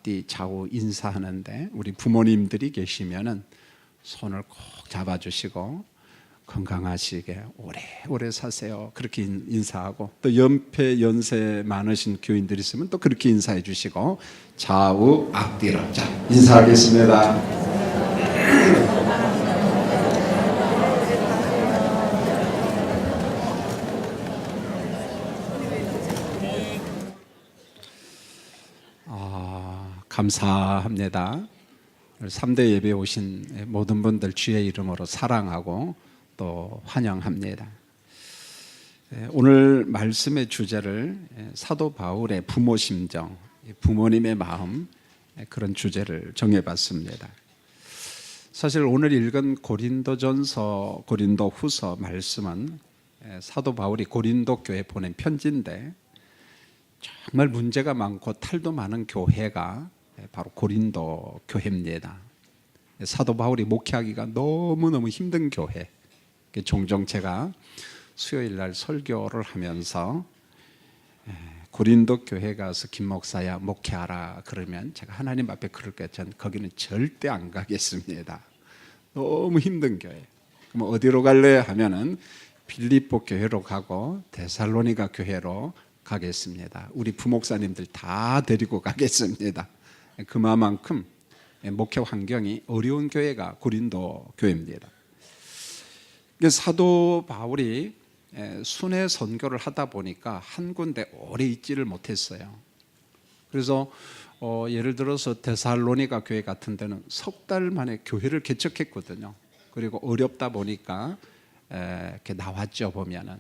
앞뒤 좌우 인사하는데 우리 부모님들이 계시면은 손을 꼭 잡아주시고 건강하시게 오래오래 사세요 그렇게 인사하고, 또 연패 연세 많으신 교인들이 있으면 또 그렇게 인사해 주시고 좌우 앞뒤로 자 인사하겠습니다. 감사합니다. 3대 예배 오신 모든 분들 주의 이름으로 사랑하고 또 환영합니다. 오늘 말씀의 주제를 사도 바울의 부모 심정, 부모님의 마음, 그런 주제를 정해봤습니다. 사실 오늘 읽은 고린도전서, 고린도후서 말씀은 사도 바울이 고린도 교회에 보낸 편지인데 정말 문제가 많고 탈도 많은 교회가 바로 고린도 교회입니다. 사도 바울이 목회하기가 너무너무 힘든 교회. 종종 제가 수요일 날 설교를 하면서 고린도 교회 가서 김 목사야 목회하라 그러면 제가 하나님 앞에 그럴 때 전 거기는 절대 안 가겠습니다. 너무 힘든 교회. 그럼 어디로 갈래 하면은 빌립보 교회로 가고 데살로니가 교회로 가겠습니다. 우리 부목사님들 다 데리고 가겠습니다. 그만큼 목회 환경이 어려운 교회가 고린도 교회입니다. 사도 바울이 순회 선교를 하다 보니까 한 군데 오래 있지를 못했어요. 그래서 예를 들어서 데살로니가 교회 같은 데는 석 달 만에 교회를 개척했거든요. 그리고 어렵다 보니까 이렇게 나왔죠. 보면은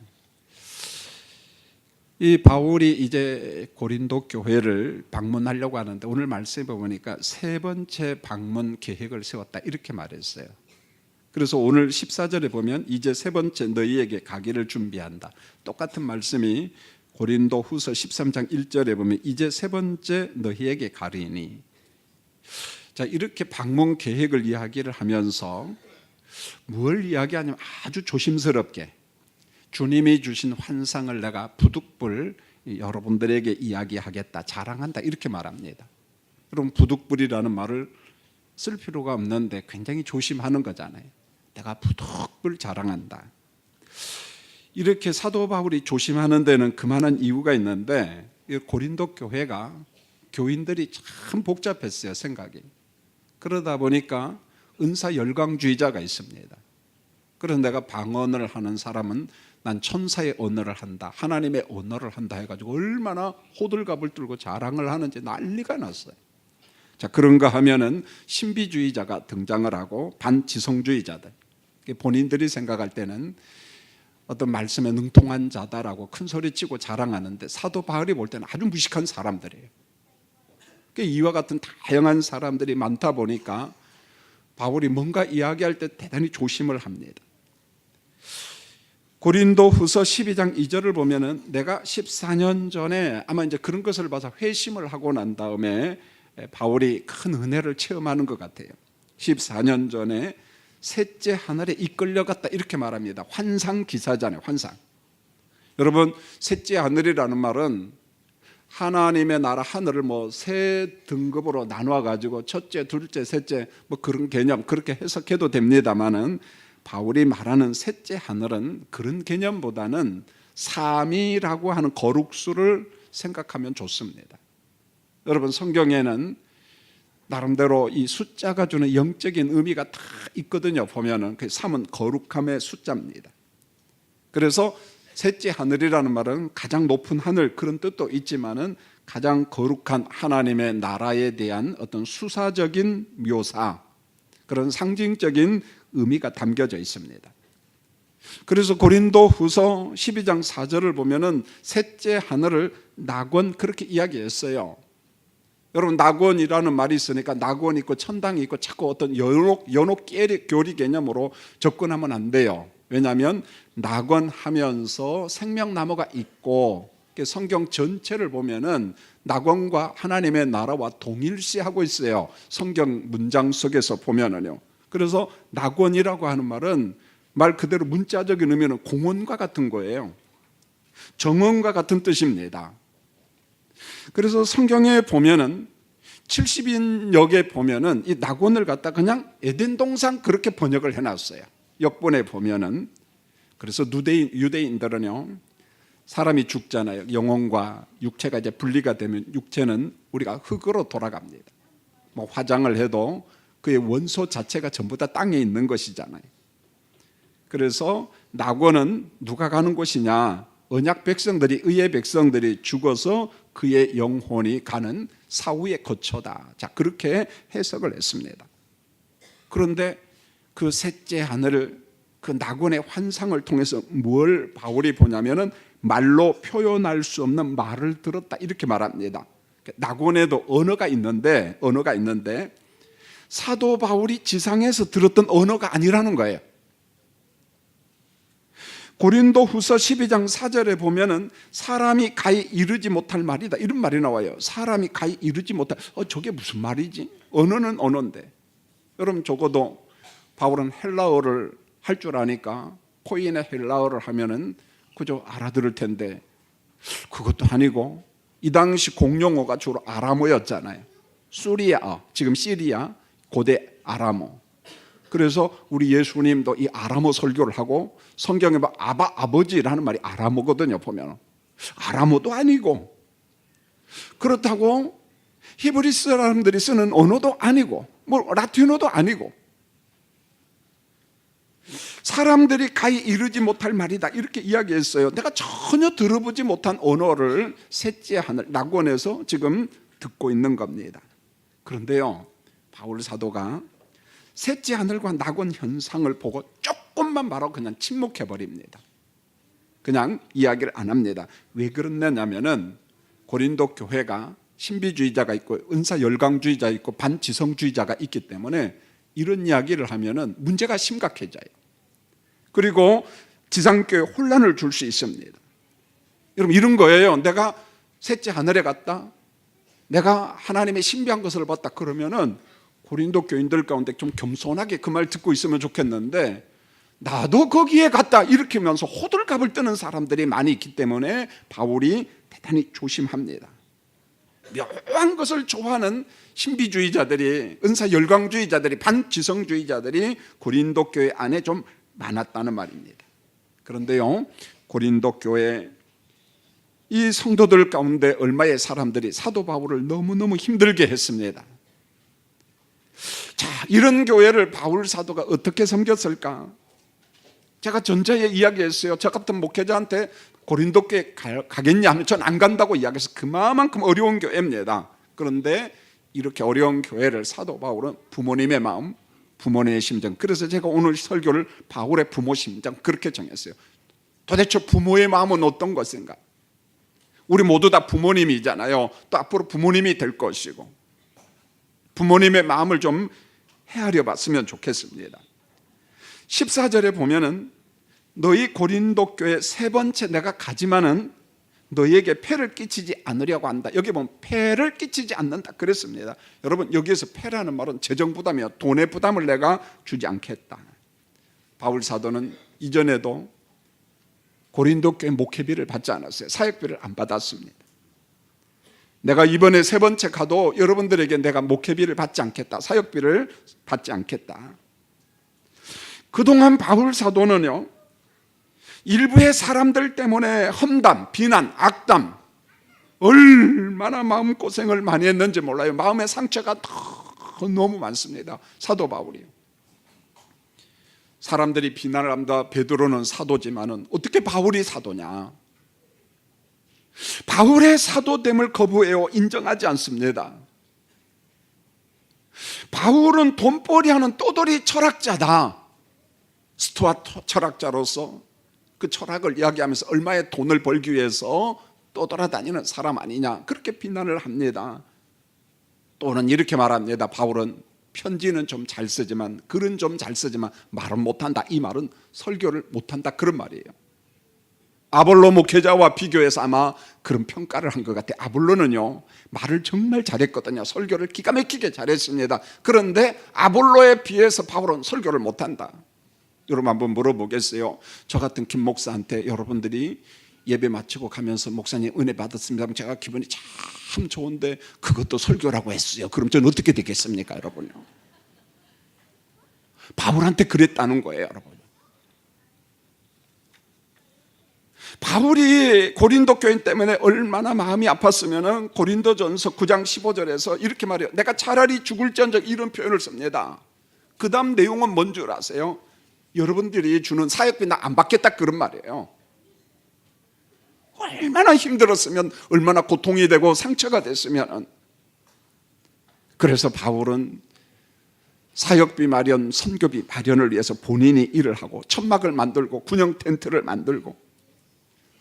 이 바울이 이제 고린도 교회를 방문하려고 하는데 오늘 말씀해 보니까 세 번째 방문 계획을 세웠다 이렇게 말했어요. 그래서 오늘 14절에 보면 이제 세 번째 너희에게 가기를 준비한다. 똑같은 말씀이 고린도 후서 13장 1절에 보면 이제 세 번째 너희에게 가리니. 자, 이렇게 방문 계획을 이야기를 하면서 뭘 이야기하냐면 아주 조심스럽게 주님이 주신 환상을 내가 부득불 여러분들에게 이야기하겠다, 자랑한다 이렇게 말합니다. 그럼 부득불이라는 말을 쓸 필요가 없는데 굉장히 조심하는 거잖아요. 내가 부득불 자랑한다. 이렇게 사도 바울이 조심하는 데는 그만한 이유가 있는데 고린도 교회가 교인들이 참 복잡했어요, 생각이. 그러다 보니까 은사 열광주의자가 있습니다. 그래서 내가 방언을 하는 사람은 난 천사의 언어를 한다, 하나님의 언어를 한다 해가지고 얼마나 호들갑을 떨고 자랑을 하는지 난리가 났어요. 자, 그런가 하면은 신비주의자가 등장을 하고 반지성주의자들, 본인들이 생각할 때는 어떤 말씀에 능통한 자다라고 큰 소리치고 자랑하는데 사도 바울이 볼 때는 아주 무식한 사람들이에요. 이와 같은 다양한 사람들이 많다 보니까 바울이 뭔가 이야기할 때 대단히 조심을 합니다. 고린도 후서 12장 2절을 보면은 내가 14년 전에 아마 이제 그런 것을 봐서 회심을 하고 난 다음에 바울이 큰 은혜를 체험하는 것 같아요. 14년 전에 셋째 하늘에 이끌려갔다 이렇게 말합니다. 환상 기사잖아요, 환상. 여러분, 셋째 하늘이라는 말은 하나님의 나라 하늘을 세 등급으로 나눠 가지고 첫째, 둘째, 셋째 그런 개념 그렇게 해석해도 됩니다만은 바울이 말하는 셋째 하늘은 그런 개념보다는 삼위라고 하는 거룩수를 생각하면 좋습니다. 여러분, 성경에는 나름대로 이 숫자가 주는 영적인 의미가 다 있거든요. 보면은 그 3은 거룩함의 숫자입니다. 그래서 셋째 하늘이라는 말은 가장 높은 하늘 그런 뜻도 있지만은 가장 거룩한 하나님의 나라에 대한 어떤 수사적인 묘사, 그런 상징적인 의미가 담겨져 있습니다. 그래서 고린도 후서 12장 4절을 보면은 셋째 하늘을 낙원 그렇게 이야기했어요. 여러분, 낙원이라는 말이 있으니까 낙원 있고 천당이 있고 자꾸 어떤 연옥 교리 개념으로 접근하면 안 돼요. 왜냐하면 낙원 하면서 생명나무가 있고 성경 전체를 보면은 낙원과 하나님의 나라와 동일시하고 있어요. 성경 문장 속에서 보면은요. 그래서 낙원이라고 하는 말은 말 그대로 문자적인 의미는 공원과 같은 거예요. 정원과 같은 뜻입니다. 그래서 성경에 보면은 70인역에 보면은 이 낙원을 갖다 그냥 에덴 동산 그렇게 번역을 해놨어요. 역본에 보면은. 그래서 유대인들은요, 사람이 죽잖아요. 영혼과 육체가 이제 분리가 되면 육체는 우리가 흙으로 돌아갑니다. 뭐 화장을 해도 그의 원소 자체가 전부 다 땅에 있는 것이잖아요. 그래서 낙원은 누가 가는 곳이냐? 언약 백성들이, 의의 백성들이 죽어서 그의 영혼이 가는 사후의 거처다. 자, 그렇게 해석을 했습니다. 그런데 그 셋째 하늘을, 그 낙원의 환상을 통해서 뭘 바울이 보냐면은 말로 표현할 수 없는 말을 들었다, 이렇게 말합니다. 낙원에도 언어가 있는데 사도 바울이 지상에서 들었던 언어가 아니라는 거예요. 고린도 후서 12장 4절에 보면은 사람이 가히 이르지 못할 말이다, 이런 말이 나와요. 사람이 가히 이르지 못할, 저게 무슨 말이지? 언어는 언어인데. 여러분, 적어도 바울은 헬라어를 할 줄 아니까 코인의 헬라어를 하면은 그저 알아들을 텐데, 그것도 아니고 이 당시 공용어가 주로 아람어였잖아요. 수리아, 지금 시리아, 고대 아람어. 그래서 우리 예수님도 이 아람어 설교를 하고, 성경에 막 아버지라는 말이 아람어거든요. 보면 아람어도 아니고, 그렇다고 히브리스 사람들이 쓰는 언어도 아니고, 뭐 라틴어도 아니고, 사람들이 가히 이르지 못할 말이다, 이렇게 이야기했어요. 내가 전혀 들어보지 못한 언어를 셋째 하늘 낙원에서 지금 듣고 있는 겁니다. 그런데요, 바울 사도가 셋째 하늘과 낙원 현상을 보고 조금만 바로 그냥 침묵해 버립니다. 그냥 이야기를 안 합니다. 왜 그러냐면은 고린도 교회가 신비주의자가 있고 은사 열광주의자 있고 반지성주의자가 있기 때문에 이런 이야기를 하면은 문제가 심각해져요. 그리고 지상교회에 혼란을 줄 수 있습니다. 여러분, 이런 거예요. 내가 셋째 하늘에 갔다, 내가 하나님의 신비한 것을 봤다, 그러면은 고린도 교인들 가운데 좀 겸손하게 그 말 듣고 있으면 좋겠는데, 나도 거기에 갔다 이렇게 하면서 호들갑을 뜨는 사람들이 많이 있기 때문에 바울이 대단히 조심합니다. 묘한 것을 좋아하는 신비주의자들이, 은사 열광주의자들이, 반지성주의자들이 고린도 교회 안에 좀 많았다는 말입니다. 그런데요, 고린도 교회 이 성도들 가운데 얼마의 사람들이 사도 바울을 너무너무 힘들게 했습니다. 자, 이런 교회를 바울 사도가 어떻게 섬겼을까? 제가 전자에 이야기했어요. 저 같은 목회자한테 고린도 교회 가겠냐 하면 전 안 간다고 이야기해서 그만큼 어려운 교회입니다. 그런데 이렇게 어려운 교회를 사도 바울은 부모님의 마음, 부모님의 심정, 그래서 제가 오늘 설교를 바울의 부모 심정 그렇게 정했어요. 도대체 부모의 마음은 어떤 것인가? 우리 모두 다 부모님이잖아요. 또 앞으로 부모님이 될 것이고, 부모님의 마음을 좀 헤아려 봤으면 좋겠습니다. 14절에 보면은 너희 고린도 교회 세 번째 내가 가지만은 너희에게 폐를 끼치지 않으려고 한다. 여기 보면 폐를 끼치지 않는다 그랬습니다. 여러분, 여기에서 폐라는 말은 재정 부담이에요. 돈의 부담을 내가 주지 않겠다. 바울 사도는 이전에도 고린도 교회 목회비를 받지 않았어요. 사역비를 안 받았습니다. 내가 이번에 세 번째 가도 여러분들에게 내가 목회비를 받지 않겠다, 사역비를 받지 않겠다. 그동안 바울 사도는요, 일부의 사람들 때문에 험담, 비난, 악담, 얼마나 마음고생을 많이 했는지 몰라요. 마음의 상처가 너무 많습니다. 사도 바울이요. 사람들이 비난을 합니다. 베드로는 사도지만은 어떻게 바울이 사도냐? 바울의 사도됨을 거부해요. 인정하지 않습니다. 바울은 돈벌이하는 떠돌이 철학자다. 스토아 철학자로서 그 철학을 이야기하면서 얼마의 돈을 벌기 위해서 떠돌아다니는 사람 아니냐, 그렇게 비난을 합니다. 또는 이렇게 말합니다. 바울은 편지는 좀 잘 쓰지만, 글은 좀 잘 쓰지만 말은 못한다. 이 말은 설교를 못한다, 그런 말이에요. 아볼로 목회자와 비교해서 아마 그런 평가를 한 것 같아요. 아볼로는요, 말을 정말 잘했거든요. 설교를 기가 막히게 잘했습니다. 그런데 아볼로에 비해서 바울은 설교를 못한다. 여러분, 한번 물어보겠어요. 저 같은 김 목사한테 여러분들이 예배 마치고 가면서 목사님 은혜 받았습니다. 제가 기분이 참 좋은데 그것도 설교라고 했어요. 그럼 저는 어떻게 되겠습니까, 여러분요? 바울한테 그랬다는 거예요, 여러분. 바울이 고린도 교인 때문에 얼마나 마음이 아팠으면 고린도전서 9장 15절에서 이렇게 말해요. 내가 차라리 죽을지언정, 이런 표현을 씁니다. 그 다음 내용은 뭔 줄 아세요? 여러분들이 주는 사역비 나 안 받겠다, 그런 말이에요. 얼마나 힘들었으면, 얼마나 고통이 되고 상처가 됐으면. 그래서 바울은 사역비 마련, 선교비 마련을 위해서 본인이 일을 하고 천막을 만들고 군용 텐트를 만들고,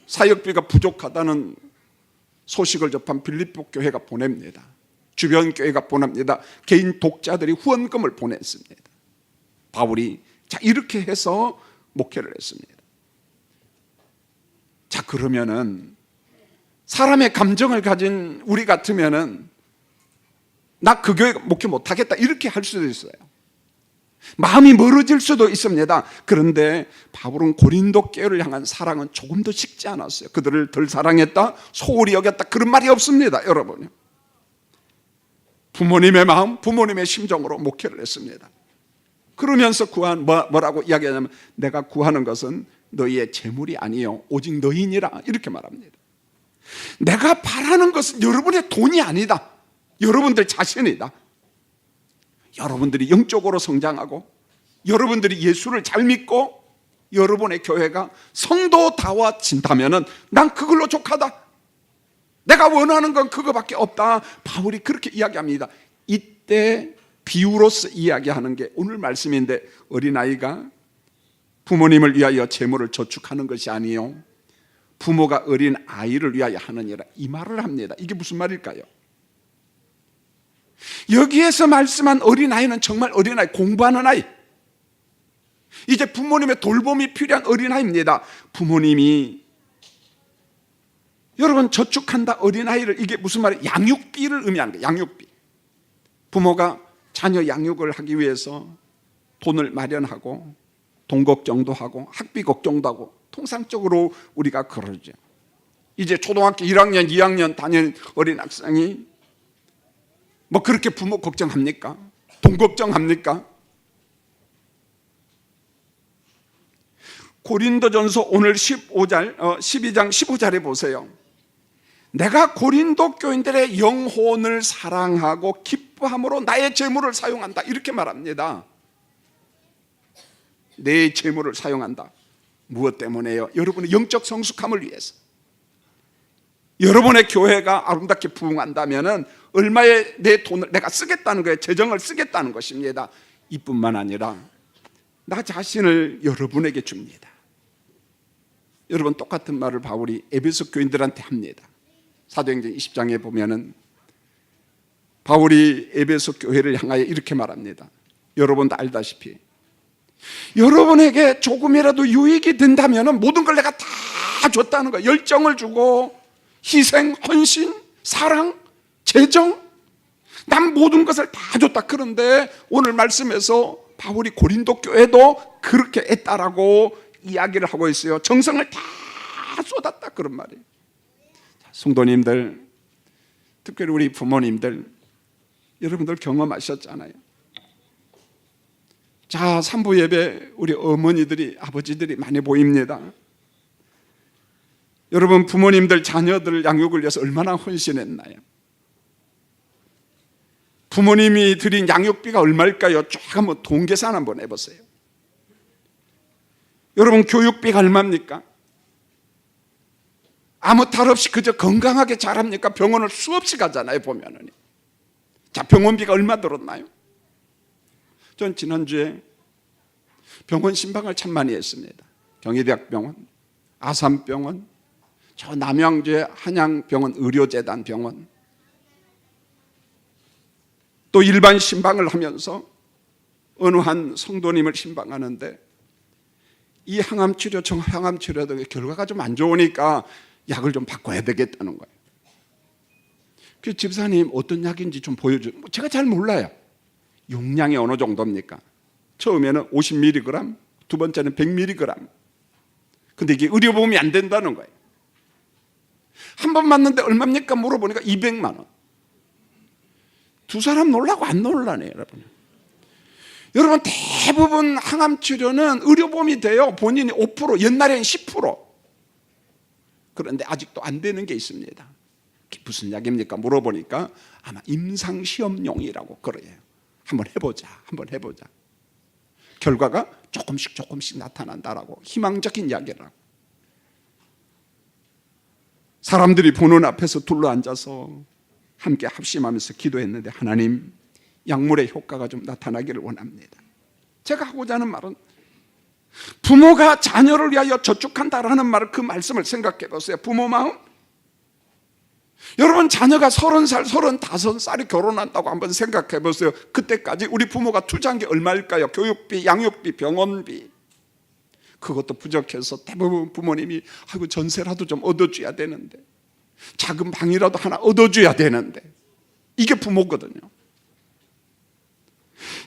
사역비가 부족하다는 소식을 접한 빌립보 교회가 보냅니다. 주변 교회가 보냅니다. 개인 독자들이 후원금을 보냈습니다. 바울이 자 이렇게 해서 목회를 했습니다. 자, 그러면은 사람의 감정을 가진 우리 같으면은 나 그 교회 목회 못하겠다, 이렇게 할 수도 있어요. 마음이 멀어질 수도 있습니다. 그런데 바울은 고린도 교회를 향한 사랑은 조금도 식지 않았어요. 그들을 덜 사랑했다, 소홀히 여겼다, 그런 말이 없습니다, 여러분. 부모님의 마음, 부모님의 심정으로 목회를 했습니다. 그러면서 뭐라고 이야기하냐면, 내가 구하는 것은 너희의 재물이 아니요 오직 너희니라, 이렇게 말합니다. 내가 바라는 것은 여러분의 돈이 아니다, 여러분들 자신이다. 여러분들이 영적으로 성장하고, 여러분들이 예수를 잘 믿고, 여러분의 교회가 성도다워진다면 난 그걸로 족하다. 내가 원하는 건 그거밖에 없다. 바울이 그렇게 이야기합니다. 이때 비유로서 이야기하는 게 오늘 말씀인데, 어린아이가 부모님을 위하여 재물을 저축하는 것이 아니요 부모가 어린 아이를 위하여 하느니라, 이 말을 합니다. 이게 무슨 말일까요? 여기에서 말씀한 어린아이는 정말 어린아이, 공부하는 아이, 이제 부모님의 돌봄이 필요한 어린아이입니다. 부모님이 여러분 저축한다, 어린아이를, 이게 무슨 말이에요? 양육비를 의미하는 거예요. 양육비. 부모가 자녀 양육을 하기 위해서 돈을 마련하고 돈 걱정도 하고 학비 걱정도 하고, 통상적으로 우리가 그러죠. 이제 초등학교 1학년 2학년 다니는 어린 학생이 뭐 그렇게 부모 걱정합니까? 돈 걱정합니까? 고린도전서 오늘 12장 15절에 보세요. 내가 고린도 교인들의 영혼을 사랑하고 기뻐함으로 나의 재물을 사용한다, 이렇게 말합니다. 내 재물을 사용한다. 무엇 때문에요? 여러분의 영적 성숙함을 위해서. 여러분의 교회가 아름답게 부흥한다면 얼마의 내 돈을 내가 쓰겠다는 거예요. 재정을 쓰겠다는 것입니다. 이뿐만 아니라 나 자신을 여러분에게 줍니다. 여러분, 똑같은 말을 바울이 에베소 교인들한테 합니다. 사도행전 20장에 보면은 바울이 에베소 교회를 향하여 이렇게 말합니다. 여러분도 알다시피 여러분에게 조금이라도 유익이 된다면 모든 걸 내가 다 줬다는 거예요. 열정을 주고 희생, 헌신, 사랑, 재정, 난 모든 것을 다 줬다. 그런데 오늘 말씀에서 바울이 고린도 교회도 그렇게 했다라고 이야기를 하고 있어요. 정성을 다 쏟았다, 그런 말이에요. 성도님들, 특별히 우리 부모님들, 여러분들 경험하셨잖아요. 자, 3부 예배 우리 어머니들이, 아버지들이 많이 보입니다. 여러분, 부모님들 자녀들 양육을 위해서 얼마나 헌신했나요? 부모님이 드린 양육비가 얼마일까요? 쭉 한번 돈 계산 한번 해보세요. 여러분, 교육비가 얼마입니까? 아무 탈 없이 그저 건강하게 자랍니까? 병원을 수없이 가잖아요, 보면은. 자, 병원비가 얼마 들었나요? 전 지난주에 병원 신방을 참 많이 했습니다. 경희대학병원, 아산병원, 저 남양주의 한양병원 의료재단 병원, 또 일반 신방을 하면서 어느 한 성도님을 신방하는데 이 항암치료, 정항암치료도 결과가 좀 안 좋으니까 약을 좀 바꿔야 되겠다는 거예요. 그 집사님 어떤 약인지 좀 보여줘. 제가 잘 몰라요. 용량이 어느 정도입니까? 처음에는 50mg, 두 번째는 100mg. 근데 이게 의료보험이 안 된다는 거예요. 한 번 맞는데 얼마입니까? 물어보니까 200만 원. 두 사람 놀라고 안 놀라네, 여러분. 여러분, 대부분 항암 치료는 의료보험이 돼요. 본인이 5%, 옛날에는 10%. 그런데 아직도 안 되는 게 있습니다. 무슨 약입니까? 물어보니까 아마 임상시험용이라고 그래요. 한번 해보자. 결과가 조금씩 나타난다라고, 희망적인 약이라고. 사람들이 보는 앞에서 둘러앉아서 함께 합심하면서 기도했는데, 하나님, 약물의 효과가 좀 나타나기를 원합니다. 제가 하고자 하는 말은, 부모가 자녀를 위하여 저축한다라는 말, 그 말씀을 생각해 보세요. 부모 마음. 여러분, 자녀가 30살, 35살이 결혼한다고 한번 생각해 보세요. 그때까지 우리 부모가 투자한 게 얼마일까요? 교육비, 양육비, 병원비. 그것도 부족해서 대부분 부모님이 아이고, 전세라도 좀 얻어줘야 되는데, 작은 방이라도 하나 얻어줘야 되는데, 이게 부모거든요.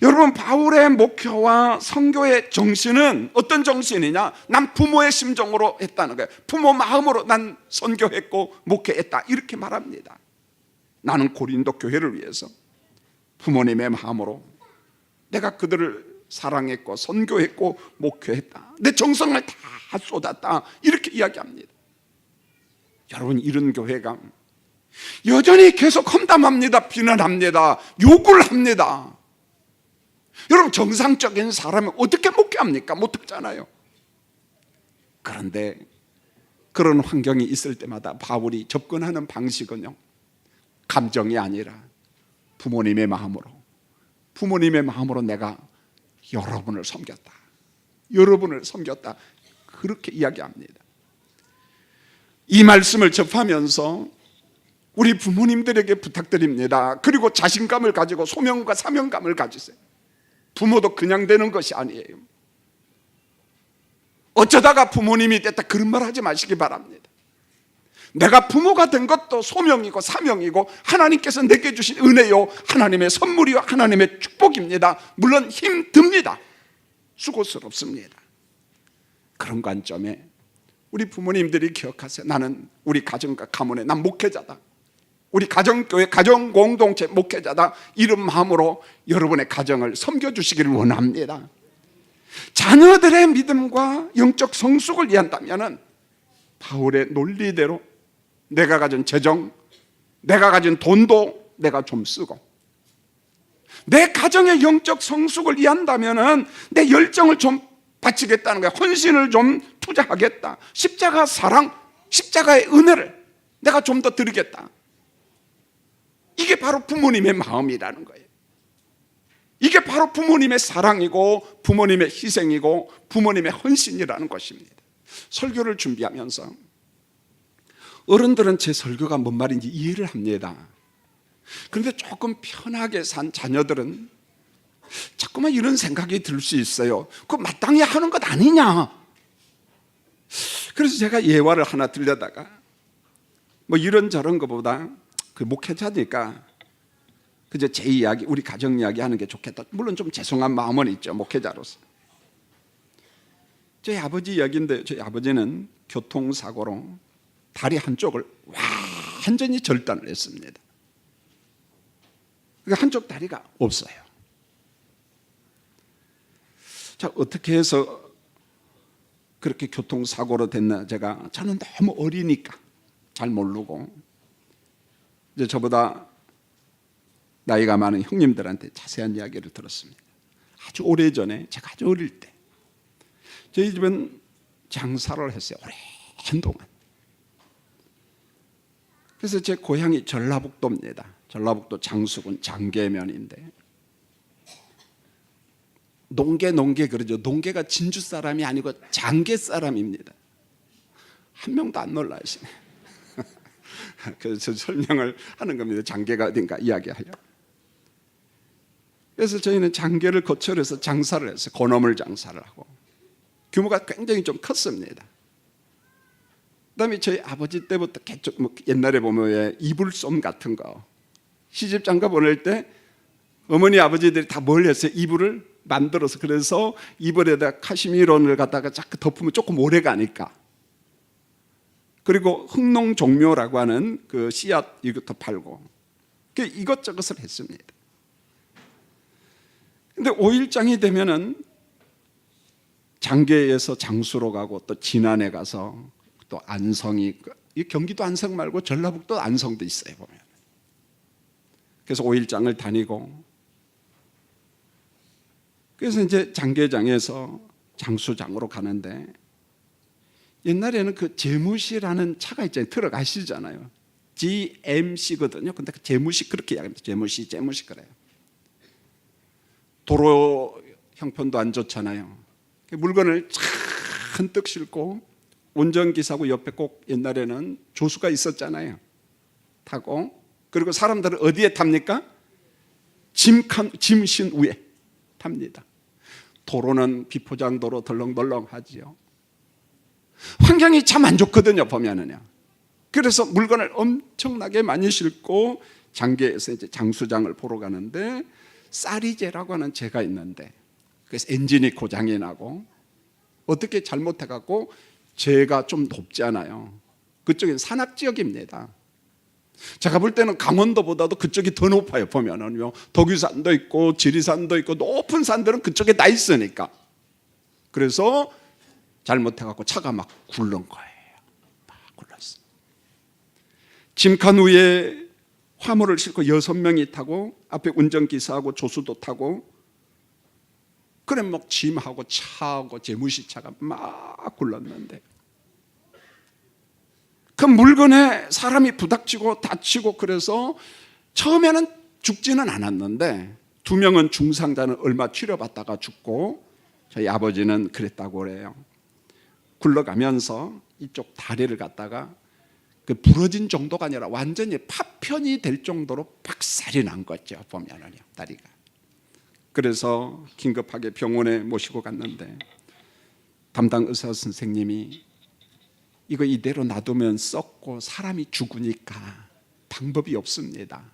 여러분, 바울의 목표와 선교의 정신은 어떤 정신이냐? 난 부모의 심정으로 했다는 거예요. 부모 마음으로 난 선교했고 목회했다, 이렇게 말합니다. 나는 고린도 교회를 위해서 부모님의 마음으로 내가 그들을 사랑했고 선교했고 목회했다, 내 정성을 다 쏟았다, 이렇게 이야기합니다. 여러분, 이런 교회가 여전히 계속 험담합니다. 비난합니다. 욕을 합니다. 여러분, 정상적인 사람은 어떻게 목회합니까? 못하잖아요. 그런데 그런 환경이 있을 때마다 바울이 접근하는 방식은요, 감정이 아니라 부모님의 마음으로 내가 여러분을 섬겼다, 그렇게 이야기합니다. 이 말씀을 접하면서 우리 부모님들에게 부탁드립니다. 그리고 자신감을 가지고 소명과 사명감을 가지세요. 부모도 그냥 되는 것이 아니에요. 어쩌다가 부모님이 됐다, 그런 말 하지 마시기 바랍니다. 내가 부모가 된 것도 소명이고 사명이고 하나님께서 내게 주신 은혜요, 하나님의 선물이요, 하나님의 축복입니다. 물론 힘듭니다. 수고스럽습니다. 그런 관점에 우리 부모님들이 기억하세요. 나는 우리 가정과 가문의, 난 목회자다, 우리 가정교회, 가정공동체 목회자다, 이런 마음으로 여러분의 가정을 섬겨주시기를 원합니다. 자녀들의 믿음과 영적 성숙을 위한다면 바울의 논리대로 내가 가진 재정, 내가 가진 돈도 내가 좀 쓰고, 내 가정의 영적 성숙을 위한다면 내 열정을 좀 바치겠다는 거야. 헌신을 좀 투자하겠다. 십자가 사랑, 십자가의 은혜를 내가 좀 더 드리겠다. 이게 바로 부모님의 마음이라는 거예요. 이게 바로 부모님의 사랑이고 부모님의 희생이고 부모님의 헌신이라는 것입니다. 설교를 준비하면서 어른들은 제 설교가 뭔 말인지 이해를 합니다. 그런데 조금 편하게 산 자녀들은 자꾸만 이런 생각이 들 수 있어요. 그거 마땅히 하는 것 아니냐. 그래서 제가 예화를 하나 들려다가, 뭐 이런저런 것보다 그 목회자니까 그저 제 이야기, 우리 가정 이야기 하는 게 좋겠다. 물론 좀 죄송한 마음은 있죠, 목회자로서. 저희 아버지 이야기인데, 저희 아버지는 교통사고로 다리 한쪽을 완전히 절단을 했습니다. 그러니까 한쪽 다리가 없어요. 자, 어떻게 해서 그렇게 교통사고로 됐나, 저는 너무 어리니까 잘 모르고 이제 저보다 나이가 많은 형님들한테 자세한 이야기를 들었습니다. 아주 오래전에, 제가 아주 어릴 때 저희 집은 장사를 했어요, 오랜 동안. 그래서 제 고향이 전라북도입니다. 전라북도 장수군 장계면인데, 농계 그러죠. 농계가 진주 사람이 아니고 장계 사람입니다. 한 명도 안 놀라시네. 그래서 설명을 하는 겁니다. 장계가 어딘가 이야기하려. 그래서 저희는 장계를 거쳐서 장사를 했어요. 건어물 장사를 하고, 규모가 굉장히 좀 컸습니다. 그다음에 저희 아버지 때부터 계속 옛날에 보면 왜 이불솜 같은 거, 시집 장가 보낼 때 어머니 아버지들이 다 뭘 했어요? 이불을 만들어서, 그래서 이불에다 카시미론을 갖다가 자꾸 덮으면 조금 오래 가니까 그리고 흥농종묘라고 하는 그 씨앗 이것도 팔고 이것저것을 했습니다. 근데 5일장이 되면은 장계에서 장수로 가고 또 진안에 가서 또 안성이, 이 경기도 안성 말고 전라북도 안성도 있어요 보면. 그래서 5일장을 다니고, 그래서 이제 장계장에서 장수장으로 가는데, 옛날에는 그 제무시라는 차가 있잖아요. 트럭 아시잖아요. GMC거든요. 근데 그 제무시 그렇게 이야기합니다. 제무시 그래요. 도로 형편도 안 좋잖아요. 물건을 잔뜩 싣고 운전기사하고 옆에 꼭 옛날에는 조수가 있었잖아요. 타고, 그리고 사람들은 어디에 탑니까? 짐신 위에 탑니다. 도로는 비포장도로 덜렁덜렁 하지요. 환경이 참 안 좋거든요 보면은요. 그래서 물건을 엄청나게 많이 싣고 장계에서 이제 장수장을 보러 가는데, 쌀이제라고 하는 제가 있는데, 그래서 엔진이 고장이 나고 어떻게 잘못해갖고 제가 좀 높잖아요. 그쪽은 산악지역입니다. 제가 볼 때는 강원도보다도 그쪽이 더 높아요 보면은요. 덕유산도 있고 지리산도 있고 높은 산들은 그쪽에 다 있으니까. 그래서 잘못해갖고 차가 막 굴른 거예요. 막 굴렀어. 짐칸 위에 화물을 싣고 6명이 타고, 앞에 운전기사하고 조수도 타고, 그래 막 짐하고 차하고 제무시차가 막 굴렀는데, 그 물건에 사람이 부닥치고 다치고, 그래서 처음에는 죽지는 않았는데 2명은 중상자는 얼마 치료받다가 죽고, 저희 아버지는 그랬다고 그래요. 굴러가면서 이쪽 다리를 갖다가 그 부러진 정도가 아니라 완전히 파편이 될 정도로 박살이 난 거죠 보면은요, 다리가. 그래서 긴급하게 병원에 모시고 갔는데, 담당 의사 선생님이 이거 이대로 놔두면 썩고 사람이 죽으니까 방법이 없습니다.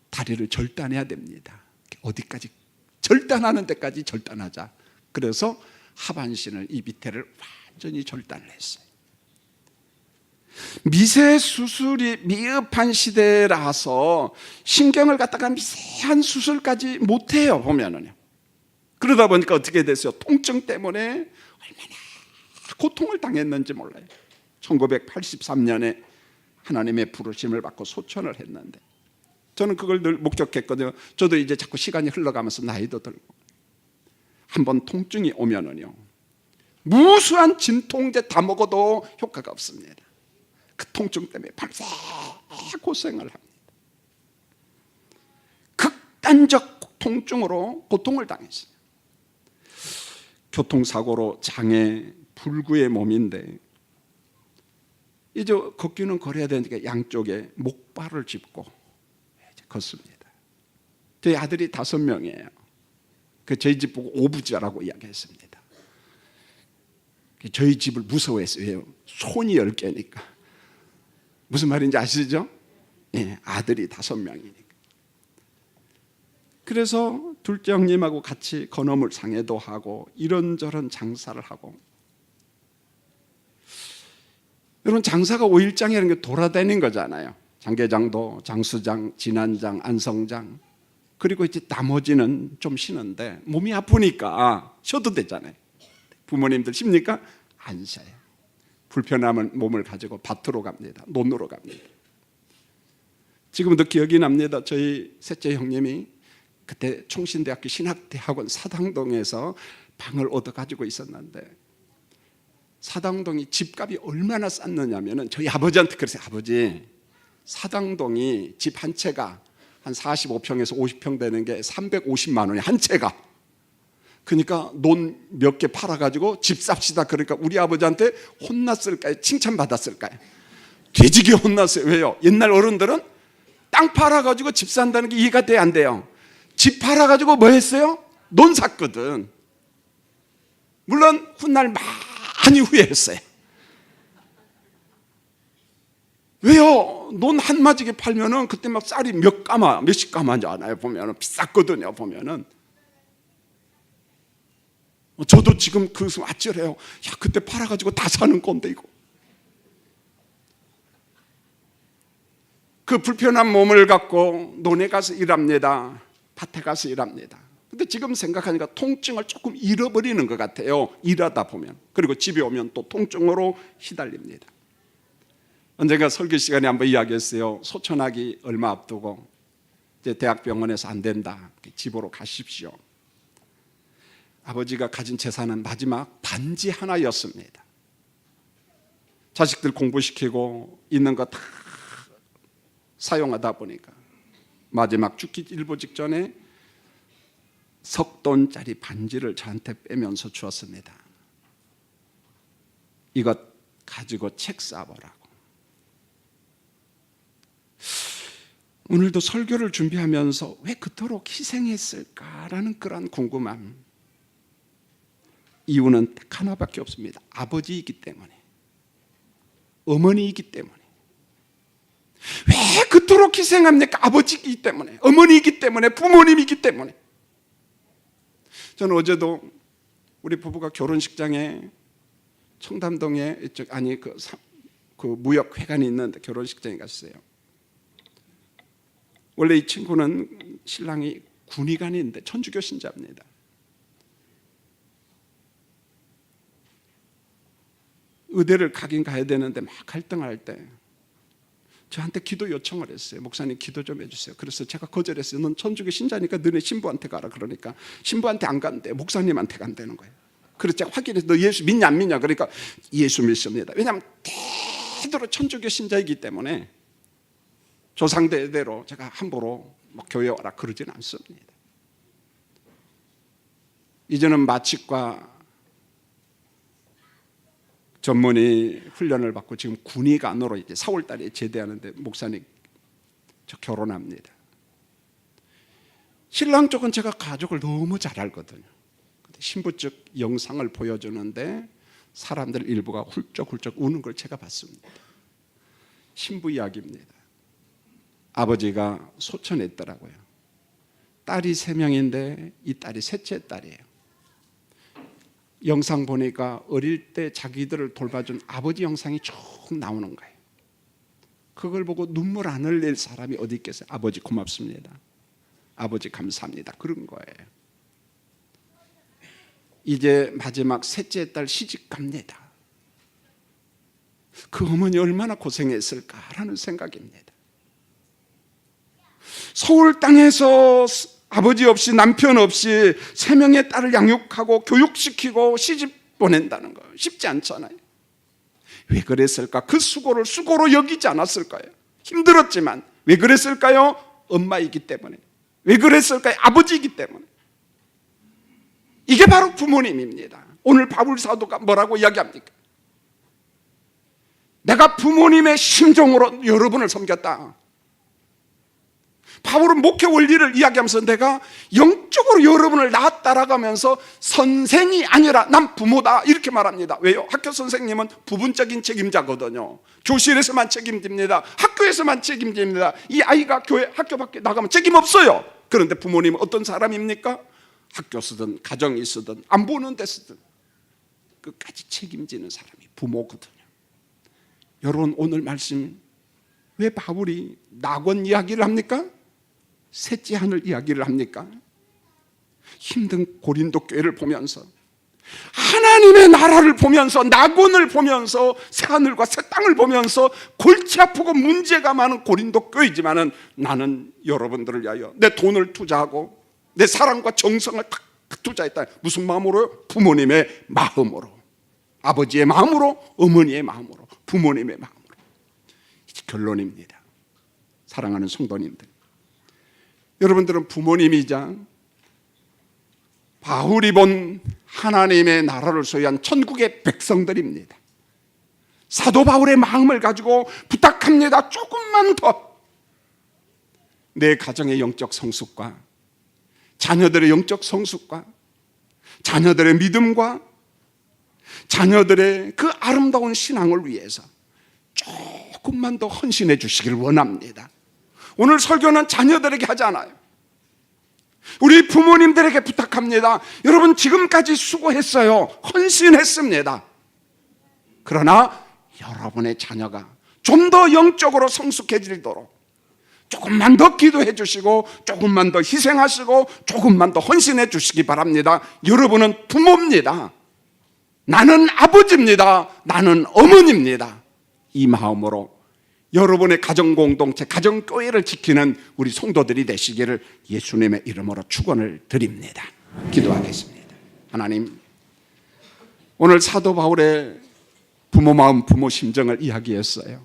다리를 절단해야 됩니다. 어디까지? 절단하는 데까지 절단하자. 그래서 하반신을, 이 밑에를 완전히 절단을 했어요. 미세 수술이 미흡한 시대라서 신경을 갖다가 미세한 수술까지 못해요 보면은요. 그러다 보니까 어떻게 됐어요? 통증 때문에 얼마나 고통을 당했는지 몰라요. 1983년에 하나님의 부르심을 받고 소천을 했는데, 저는 그걸 늘 목격했거든요. 저도 이제 자꾸 시간이 흘러가면서 나이도 들고, 한번 통증이 오면은요, 무수한 진통제 다 먹어도 효과가 없습니다. 그 통증 때문에 밤새 고생을 합니다. 극단적 통증으로 고통을 당했어요. 교통사고로 장애 불구의 몸인데, 이제 걷기는 걸어야 되니까 양쪽에 목발을 짚고 이제 걷습니다. 저희 아들이 5명이에요. 그 저희 집 보고 오부자라고 이야기했습니다. 저희 집을 무서워했어요. 손이 10개니까. 무슨 말인지 아시죠? 예, 아들이 5명이니까. 그래서 둘째 형님하고 같이 건어물 상회도 하고 이런저런 장사를 하고, 여러분 장사가 5일장이라는 게 돌아다니는 거잖아요. 장계장도, 장수장, 진안장, 안성장, 그리고 이제 나머지는 좀 쉬는데, 몸이 아프니까 쉬어도 되잖아요. 부모님들 쉽니까? 안 쉬어요. 불편함은 몸을 가지고 밭으로 갑니다. 논으로 갑니다. 지금도 기억이 납니다. 저희 셋째 형님이 그때 총신대학교 신학대학원 사당동에서 방을 얻어가지고 있었는데, 사당동이 집값이 얼마나 쌌느냐면, 저희 아버지한테 그랬어요. 아버지, 사당동이 집 한 채가 한 45평에서 50평 되는 게 350만 원이 한 채가. 그러니까 논 몇 개 팔아가지고 집 삽시다. 그러니까 우리 아버지한테 혼났을까요? 칭찬받았을까요? 되지게 혼났어요. 왜요? 옛날 어른들은 땅 팔아가지고 집 산다는 게 이해가 돼야 안 돼요. 집 팔아가지고 뭐 했어요? 논 샀거든. 물론 훗날 많이 후회했어요. 왜요? 논 한 마지게 팔면은 그때 막 쌀이 몇십 가마인지 아나요? 보면은 비쌌거든요. 보면은 저도 지금 그것을 아찔해요. 야, 그때 팔아가지고 다 사는 건데 이거. 그 불편한 몸을 갖고 논에 가서 일합니다. 밭에 가서 일합니다. 근데 지금 생각하니까 통증을 조금 잃어버리는 것 같아요. 일하다 보면. 그리고 집에 오면 또 통증으로 휘달립니다. 언젠가 설교 시간에 한번 이야기했어요. 소천하기 얼마 앞두고 이제 대학병원에서 안 된다. 집으로 가십시오. 아버지가 가진 재산은 마지막 반지 하나였습니다. 자식들 공부시키고 있는 거 다 사용하다 보니까 마지막 죽기 일보 직전에 $10,000짜리 반지를 저한테 빼면서 주었습니다. 이것 가지고 책 써보라고. 오늘도 설교를 준비하면서 왜 그토록 희생했을까라는 그런 궁금함. 이유는 딱 하나밖에 없습니다. 아버지이기 때문에, 어머니이기 때문에. 왜 그토록 희생합니까? 아버지이기 때문에, 어머니이기 때문에, 부모님이기 때문에. 저는 어제도 우리 부부가 결혼식장에 청담동에 그 무역회관이 있는데 결혼식장에 갔어요. 원래 이 친구는 신랑이 군의관인데 천주교 신자입니다. 의대를 가긴 가야 되는데 막 갈등할 때 저한테 기도 요청을 했어요. 목사님 기도 좀 해주세요. 그래서 제가 거절했어요. 넌 천주교 신자니까 너네 신부한테 가라. 그러니까 신부한테 안 간대. 목사님한테 간다는 거예요. 그래서 제가 확인해서 너 예수 믿냐 안 믿냐. 그러니까 예수 믿습니다. 왜냐하면 대대로 천주교 신자이기 때문에 조상대대로 제가 함부로 뭐 교회 와라 그러지는 않습니다. 이제는 마취과 전문의 훈련을 받고 지금 군의관으로 이제 4월 달에 제대하는데 목사님 저 결혼합니다. 신랑 쪽은 제가 가족을 너무 잘 알거든요. 근데 신부 쪽 영상을 보여주는데 사람들 일부가 훌쩍훌쩍 우는 걸 제가 봤습니다. 신부 이야기입니다. 아버지가 소천했더라고요. 딸이 3명인데 이 딸이 셋째 딸이에요. 영상 보니까 어릴 때 자기들을 돌봐준 아버지 영상이 쭉 나오는 거예요. 그걸 보고 눈물 안 흘릴 사람이 어디 있겠어요? 아버지 고맙습니다. 아버지 감사합니다. 그런 거예요. 이제 마지막 셋째 딸 시집 갑니다. 그 어머니 얼마나 고생했을까라는 생각입니다. 서울 땅에서 아버지 없이 남편 없이 3명의 딸을 양육하고 교육시키고 시집 보낸다는 거 쉽지 않잖아요. 왜 그랬을까? 그 수고를 수고로 여기지 않았을까요? 힘들었지만 왜 그랬을까요? 엄마이기 때문에. 왜 그랬을까요? 아버지이기 때문에. 이게 바로 부모님입니다. 오늘 바울 사도가 뭐라고 이야기합니까? 내가 부모님의 심정으로 여러분을 섬겼다. 바울은 목회 원리를 이야기하면서 내가 영적으로 여러분을 따라가면서 선생이 아니라 난 부모다 이렇게 말합니다. 왜요? 학교 선생님은 부분적인 책임자거든요. 교실에서만 책임집니다. 학교에서만 책임집니다. 이 아이가 학교 밖에 나가면 책임 없어요. 그런데 부모님은 어떤 사람입니까? 학교 쓰든 가정이 쓰든 안 보는 데 쓰든 끝까지 책임지는 사람이 부모거든요. 여러분 오늘 말씀 왜 바울이 낙원 이야기를 합니까? 셋째 하늘 이야기를 합니까? 힘든 고린도 교회를 보면서 하나님의 나라를 보면서 낙원을 보면서 새하늘과 새 땅을 보면서 골치 아프고 문제가 많은 고린도 교회이지만은 나는 여러분들을 위하여 내 돈을 투자하고 내 사랑과 정성을 다 투자했다. 무슨 마음으로요? 부모님의 마음으로, 아버지의 마음으로, 어머니의 마음으로, 부모님의 마음으로. 이제 결론입니다. 사랑하는 성도님들, 여러분들은 부모님이자 바울이 본 하나님의 나라를 소유한 천국의 백성들입니다. 사도 바울의 마음을 가지고 부탁합니다. 조금만 더 내 가정의 영적 성숙과 자녀들의 영적 성숙과 자녀들의 믿음과 자녀들의 그 아름다운 신앙을 위해서 조금만 더 헌신해 주시길 원합니다. 오늘 설교는 자녀들에게 하지 않아요. 우리 부모님들에게 부탁합니다. 여러분 지금까지 수고했어요. 헌신했습니다. 그러나 여러분의 자녀가 좀 더 영적으로 성숙해지도록 조금만 더 기도해 주시고 조금만 더 희생하시고 조금만 더 헌신해 주시기 바랍니다. 여러분은 부모입니다. 나는 아버지입니다. 나는 어머니입니다. 이 마음으로 여러분의 가정공동체, 가정교회를 지키는 우리 성도들이 되시기를 예수님의 이름으로 축원을 드립니다. 기도하겠습니다. 하나님, 오늘 사도 바울의 부모 마음, 부모 심정을 이야기했어요.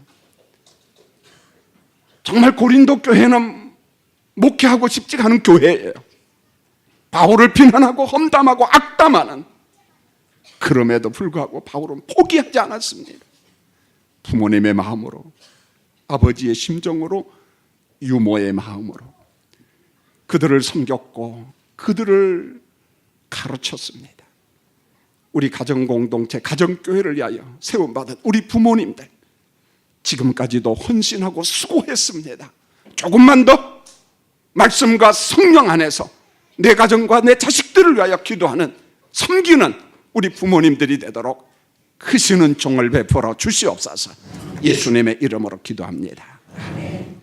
정말 고린도 교회는 목회하고 싶지가 않은 교회예요. 바울을 비난하고 험담하고 악담하는, 그럼에도 불구하고 바울은 포기하지 않았습니다. 부모님의 마음으로, 아버지의 심정으로, 유모의 마음으로 그들을 섬겼고 그들을 가르쳤습니다. 우리 가정공동체, 가정교회를 위하여 세움받은 우리 부모님들, 지금까지도 헌신하고 수고했습니다. 조금만 더 말씀과 성령 안에서 내 가정과 내 자식들을 위하여 기도하는, 섬기는 우리 부모님들이 되도록 크시는 종을 베풀어 주시옵소서. 예수님의 이름으로 기도합니다. 아멘.